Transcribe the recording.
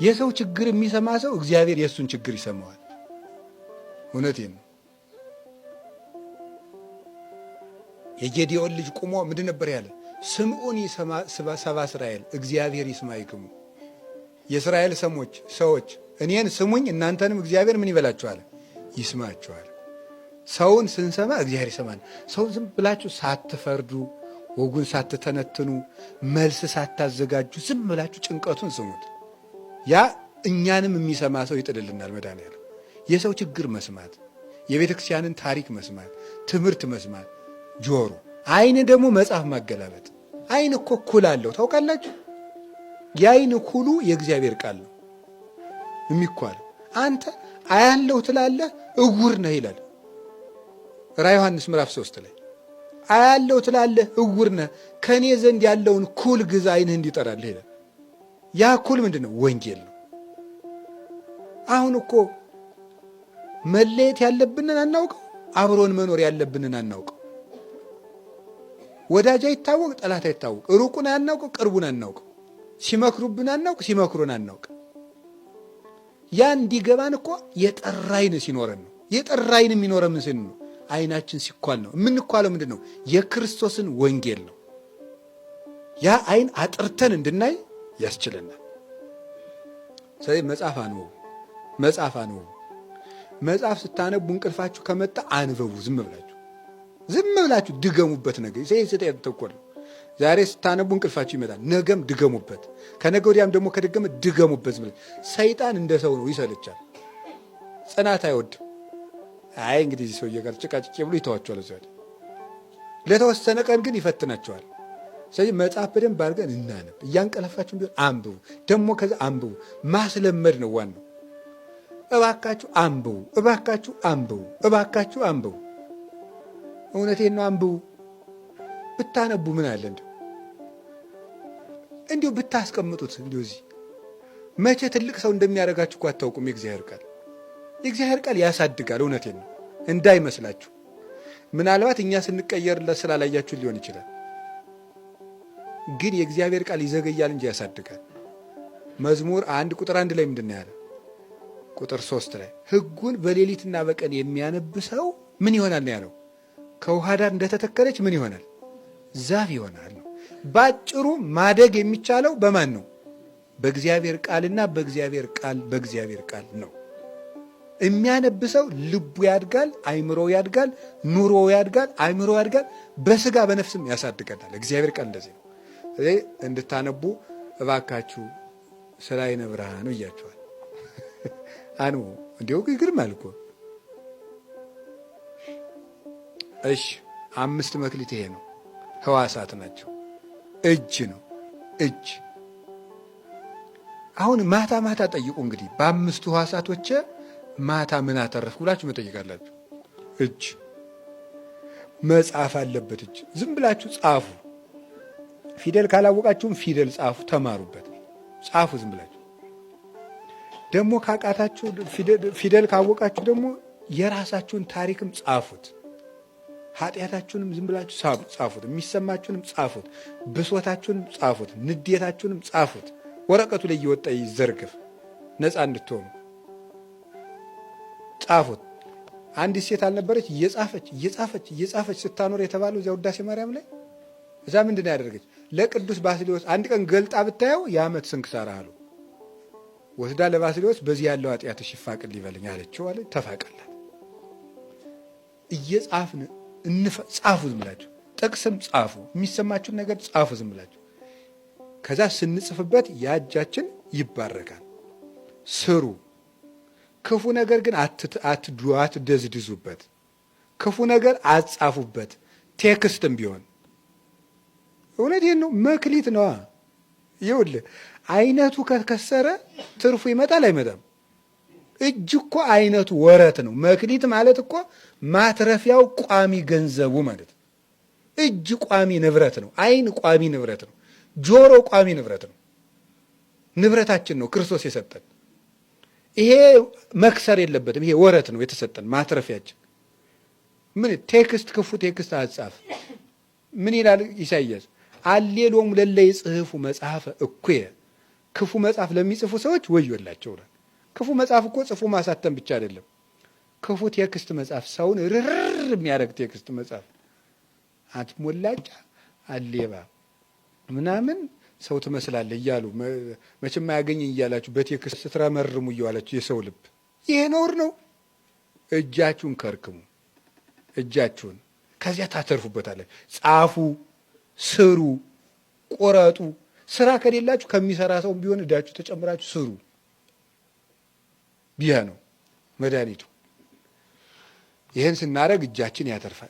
የሰው ችግር የሚሰማ ሰው እግዚአብሔር የእሱን ችግር ይሰማዋል። እውነቴን ነው። የጌዲዮን ልጅ ቁሞ ምንድን ነበር ያለ? ስምዑኒ ሰባ እስራኤል እግዚአብሔር ይስማዕክሙ። የእስራኤል ሰዎች እኔን ስሙኝ እናንተንም እግዚአብሔር ምን ይበላችኋል? ይስማችኋል። ሰውን ስንሰማ እግዚአብሔር ይሰማል። ሰውን ዝም ብላችሁ ሳትፈርዱ፣ ወጉን ሳትተነትኑ፣ መልስ ሳታዘጋጁ ዝም ብላችሁ ጭንቀቱን ስሙት። ያ እኛንም የሚሰማ ሰው ይጥልልናል። መድኃኒዓለም የሰው ችግር መስማት፣ የቤተ ክርስቲያንን ታሪክ መስማት፣ ትምህርት መስማት ጆሮ፣ አይን ደግሞ መጽሐፍ ማገላበጥ። አይን እኮ ኩል አለው ታውቃላችሁ? የአይን ኩሉ የእግዚአብሔር ቃል ነው የሚኳለው። አንተ አያለው ትላለህ እውር ነህ ይላል ራዕየ ዮሐንስ ምዕራፍ 3 ላይ። አያለው ትላለህ እውር ነህ፣ ከእኔ ዘንድ ያለውን ኩል ግዛ አይንህ እንዲጠራልህ ይላል። ያ ኩል ምንድን ነው? ወንጌል ነው። አሁን እኮ መለየት ያለብንን አናውቀው፣ አብሮን መኖር ያለብንን አናውቀው። ወዳጅ አይታወቅ፣ ጠላት አይታወቅ፣ ሩቁን አናውቅ፣ ቅርቡን አናውቅ፣ ሲመክሩብን አናውቅ፣ ሲመክሩን አናውቅ። ያ እንዲገባን እኮ የጠራ አይን ሲኖረን ነው። የጠራ አይን የሚኖረን ምን ነው? አይናችን ሲኳል ነው። የምንኳለው ምንድን ነው? የክርስቶስን ወንጌል ነው። ያ አይን አጥርተን እንድናይ ያስችለናል። ስለዚህ መጽሐፍ አንብቡ፣ መጽሐፍ አንብቡ። መጽሐፍ ስታነቡ እንቅልፋችሁ ከመጣ አንብቡ። ዝም ብላችሁ ድገሙበት። ነገር ይሄ ተቆል ዛሬ ስታነቡ እንቅልፋችሁ ይመጣል፣ ነገም ድገሙበት፣ ከነገ ወዲያም ደግሞ ከደገመ ድገሙበት። ሰይጣን እንደ ሰው ነው፣ ይሰለቻል፣ ጽናት አይወድም። አይ እንግዲህ ሰውዬ ጋር ጭቃጭቄ ብሎ ይተዋቸዋል። እዚያ ለተወሰነ ቀን ግን ይፈትናቸዋል። ስለዚህ መጽሐፍ በደንብ አድርገን እናነብ። እያንቀለፋችሁ ቢሆን አንብቡ፣ ደግሞ ከዛ አንብቡ። ማስለመድ ነው ዋናው። እባካችሁ አንብቡ፣ እባካችሁ አንብቡ፣ እባካችሁ አንብቡ። እውነቴን ነው፣ አንብቡ። ብታነቡ ምን አለ እንዲሁ ብታስቀምጡት እንዲሁ እዚህ መቼ ትልቅ ሰው እንደሚያደርጋችሁ እኮ አታውቁም። የእግዚአብሔር ቃል ያሳድጋል። እውነቴን ነው እንዳይመስላችሁ። ምናልባት እኛ ስንቀየርለት ስላላያችሁ ሊሆን ይችላል። ግን የእግዚአብሔር ቃል ይዘገያል እንጂ ያሳድጋል። መዝሙር 1 ቁጥር 1 ላይ ምንድን ነው ያለ? ቁጥር 3 ላይ ሕጉን በሌሊትና በቀን የሚያነብ ሰው ምን ይሆናል ነው ያለው? ከውሃ ዳር እንደተተከለች ምን ይሆናል? ዛፍ ይሆናል ነው። ባጭሩ ማደግ የሚቻለው በማን ነው? በእግዚአብሔር ቃልና በእግዚአብሔር ቃል ነው። የሚያነብ ሰው ልቡ ያድጋል፣ አይምሮ ያድጋል፣ ኑሮ ያድጋል፣ አይምሮ ያድጋል፣ በስጋ በነፍስም ያሳድገናል። እግዚአብሔር ቃል እንደዚህ ነው። ስለዚህ እንድታነቡ እባካችሁ ስለ ዓይነ ብርሃኑ እያችኋል። አንቡ እንዲሁ ግርማል እኮ። እሺ 5 መክሊት ይሄ ነው። ሕዋሳት ናቸው። እጅ ነው እጅ። አሁን ማታ ጠይቁ እንግዲህ በ5 ሕዋሳቶች ማታ ምን አተረፍኩ ብላችሁ መጠይቃላችሁ። እጅ መጻፍ አለበት። እጅ ዝም ብላችሁ ጻፉ። ፊደል ካላወቃችሁም ፊደል ጻፉ፣ ተማሩበት፣ ጻፉ። ዝም ብላችሁ ደግሞ ካቃታችሁ ፊደል ካወቃችሁ ደግሞ የራሳችሁን ታሪክም ጻፉት። ኃጢአታችሁንም ዝም ብላችሁ ጻፉት። የሚሰማችሁንም ጻፉት። ብሶታችሁንም ጻፉት። ንዴታችሁንም ጻፉት። ወረቀቱ ላይ እየወጣ ይዘርግፍ፣ ነፃ እንድትሆኑ ጻፉት። አንዲት ሴት አልነበረች እየጻፈች ስታኖር የተባለው እዚያ ውዳሴ ማርያም ላይ። እዛ ምንድን ነው ያደረገች? ለቅዱስ ባስልዮስ አንድ ቀን ገልጣ ብታየው የዓመት ስንክሳር አሉ ወስዳ ለባስልዮስ በዚህ ያለው ኃጢአትሽ ይፋቅል ይበልኝ አለችው አለ። ተፋቀላት። እየጻፍን ጻፉ። ዝም ብላችሁ ጥቅስም ጻፉ። የሚሰማችሁን ነገር ጻፉ ዝም ብላችሁ። ከዛ ስንጽፍበት ያጃችን ይባረካል። ስሩ። ክፉ ነገር ግን አትደዝድዙበት። ክፉ ነገር አትጻፉበት። ቴክስትም ቢሆን እውነቴን ነው፣ መክሊት ነዋ። ይኸውልህ አይነቱ ከከሰረ ትርፉ ይመጣል አይመጣም? እጅ እኮ አይነቱ ወረት ነው። መክሊት ማለት እኮ ማትረፊያው ቋሚ ገንዘቡ ማለት ነው። እጅ ቋሚ ንብረት ነው። አይን ቋሚ ንብረት ነው። ጆሮ ቋሚ ንብረት ነው። ንብረታችን ነው ክርስቶስ የሰጠን። ይሄ መክሰር የለበትም። ይሄ ወረት ነው የተሰጠን ማትረፊያችን። ምን ቴክስት ክፉ ቴክስት አጻፍ። ምን ይላል ኢሳይያስ? አሌሎም ለለ ይጽሕፉ መጽሐፈ እኩየ ክፉ መጽሐፍ ለሚጽፉ ሰዎች ወዮላቸው። ክፉ መጽሐፍ እኮ ጽፎ ማሳተም ብቻ አይደለም። ክፉ ቴክስት መጽሐፍ፣ ሰውን ርር የሚያደርግ ቴክስት መጽሐፍ፣ አትሞላጫ አሌባ ምናምን ሰው ትመስላለህ እያሉ መቼም አያገኘኝ እያላችሁ በቴክስት ስትረመርሙ እየዋላችሁ የሰው ልብ፣ ይሄ ነውር ነው። እጃችሁን ከርክሙ፣ እጃችሁን ከዚያ ታተርፉበታለን። ጻፉ፣ ስሩ፣ ቆረጡ። ስራ ከሌላችሁ ከሚሰራ ሰው ቢሆን እዳችሁ ተጨምራችሁ ስሩ። ቢያ ነው መድኃኒቱ። ይህን ስናደርግ እጃችን ያተርፋል።